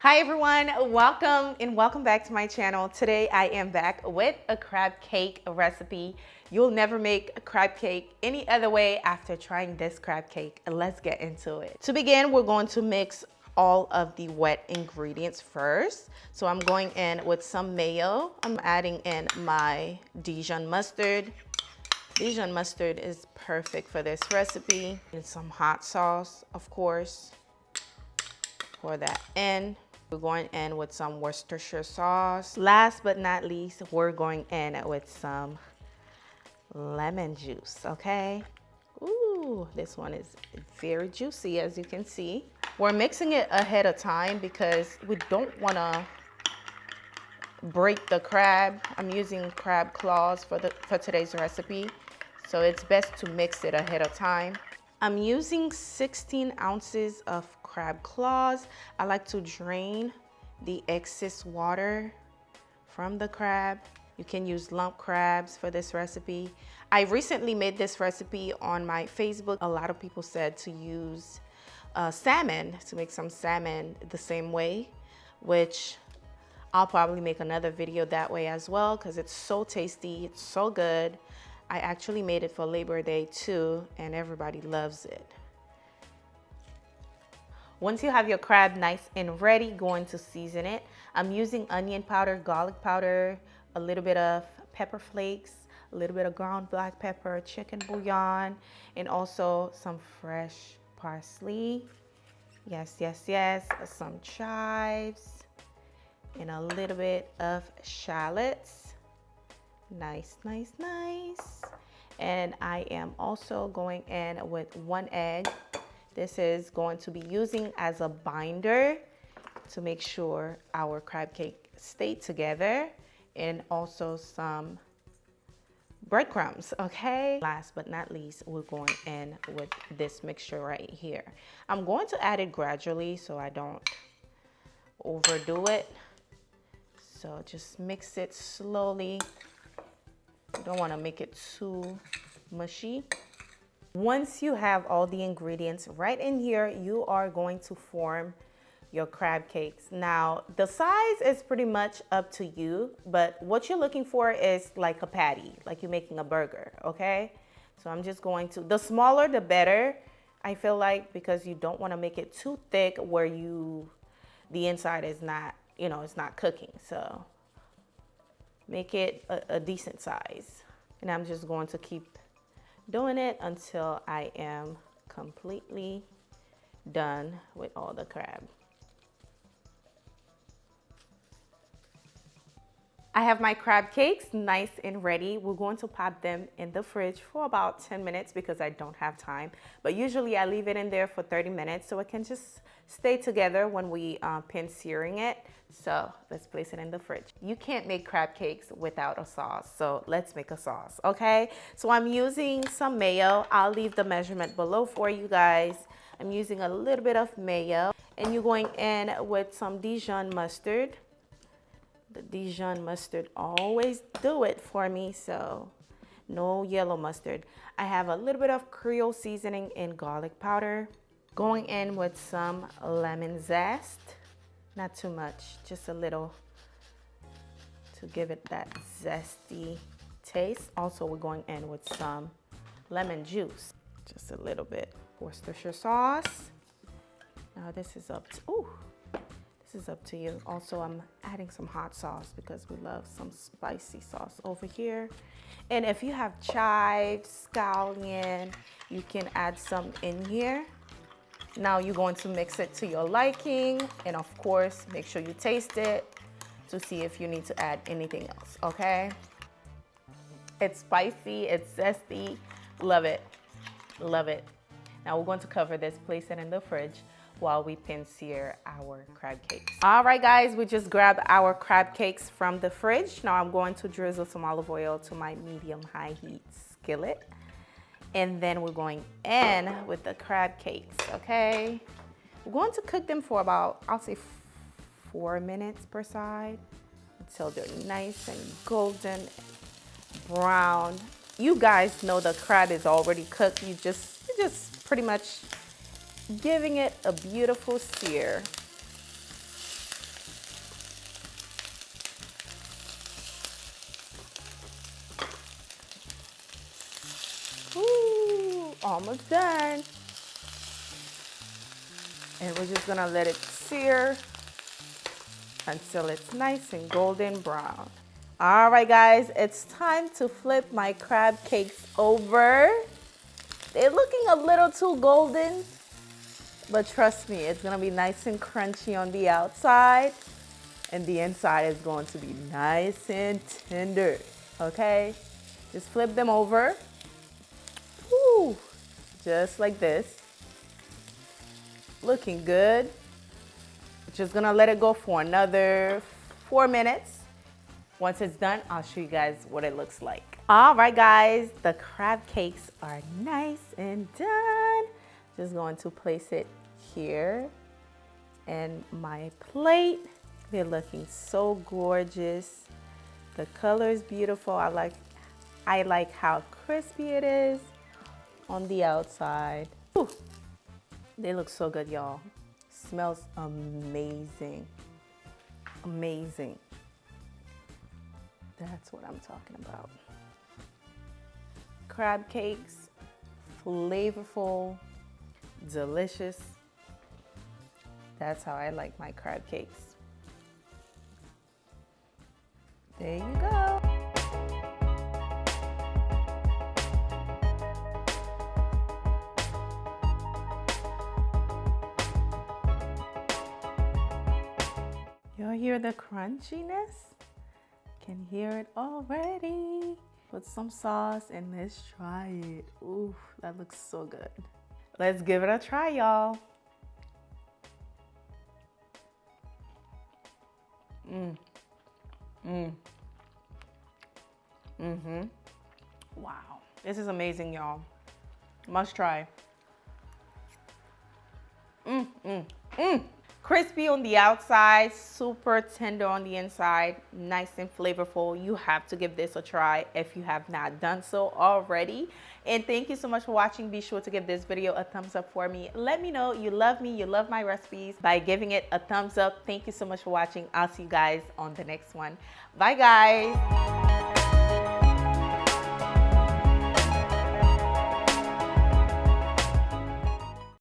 Hi everyone, welcome back to my channel. Today I am back with a crab cake recipe. You'll never make a crab cake any other way after trying this crab cake. Let's get into it. To begin, we're going to mix all of the wet ingredients first. So I'm going in with some mayo. I'm adding in my Dijon mustard. Dijon mustard is perfect for this recipe. And some hot sauce, of course. Pour that in. We're going in with some Worcestershire sauce. Last but not least, we're going in with some lemon juice, okay? Ooh, this one is very juicy, as you can see. We're mixing it ahead of time because we don't want to break the crab. I'm using crab claws for today's recipe, so it's best to mix it ahead of time. I'm using 16 ounces of crab claws. I like to drain the excess water from the crab. You can use lump crabs for this recipe. I recently made this recipe on my Facebook. A lot of people said to use salmon, to make some salmon the same way, which I'll probably make another video that way as well because it's so tasty, it's so good. I actually made it for Labor Day too, and everybody loves it. Once you have your crab nice and ready, going to season it. I'm using onion powder, garlic powder, a little bit of pepper flakes, a little bit of ground black pepper, chicken bouillon, and also some fresh parsley. Yes, yes, yes. Some chives, and a little bit of shallots. Nice, nice, nice. And I am also going in with 1 egg. This is going to be using as a binder to make sure our crab cake stay together, and also some breadcrumbs, okay? Last but not least, we're going in with this mixture right here. I'm going to add it gradually so I don't overdo it. So just mix it slowly. You don't want to make it too mushy. Once you have all the ingredients right in here, you are going to form your crab cakes. Now, the size is pretty much up to you, but what you're looking for is like a patty, like you're making a burger, okay? So I'm just going to, the smaller the better, I feel like, because you don't want to make it too thick where the inside is not, it's not cooking. So make it a decent size. And I'm just going to keep doing it until I am completely done with all the crab. I have my crab cakes nice and ready. We're going to pop them in the fridge for about 10 minutes because I don't have time. But usually I leave it in there for 30 minutes so it can just stay together when we pan searing it. So let's place it in the fridge. You can't make crab cakes without a sauce, so let's make a sauce, okay? So I'm using some mayo. I'll leave the measurement below for you guys. I'm using a little bit of mayo, and you're going in with some Dijon mustard. The Dijon mustard always do it for me, so no yellow mustard. I have a little bit of Creole seasoning and garlic powder. Going in with some lemon zest. Not too much, just a little to give it that zesty taste. Also, we're going in with some lemon juice, just a little bit. Worcestershire sauce. Now this is up to you. Also, I'm adding some hot sauce because we love some spicy sauce over here. And if you have chives, scallion, you can add some in here. Now you're going to mix it to your liking, and of course, make sure you taste it to see if you need to add anything else, okay? It's spicy, it's zesty, love it, love it. Now we're going to cover this, place it in the fridge while we pan sear our crab cakes. All right, guys, we just grabbed our crab cakes from the fridge. Now I'm going to drizzle some olive oil to my medium-high heat skillet. And then we're going in with the crab cakes, okay? We're going to cook them for about, I'll say 4 minutes per side until they're nice and golden brown. You guys know the crab is already cooked. You're just pretty much giving it a beautiful sear. almost done. And we're just gonna let it sear until it's nice and golden brown. All right, guys, it's time to flip my crab cakes over. They're looking a little too golden, but trust me, it's gonna be nice and crunchy on the outside, and the inside is going to be nice and tender, okay? Just flip them over. Woo, just like this. Looking good. Just gonna let it go for another 4 minutes. Once it's done, I'll show you guys what it looks like. All right, guys, the crab cakes are nice and done. Just going to place it here in my plate. They're looking so gorgeous. The color is beautiful. I like how crispy it is on the outside. Whew. They look so good, y'all. Smells amazing. Amazing. That's what I'm talking about. Crab cakes, flavorful, delicious. That's how I like my crab cakes. There you go. Y'all hear the crunchiness? Can hear it already. Put some sauce and let's try it. Ooh, that looks so good. Let's give it a try, y'all. Wow, this is amazing, y'all. Must try. Crispy on the outside, super tender on the inside, nice and flavorful. You have to give this a try if you have not done so already. And thank you so much for watching. Be sure to give this video a thumbs up for me. Let me know you love me, you love my recipes by giving it a thumbs up. Thank you so much for watching. I'll see you guys on the next one. Bye, guys.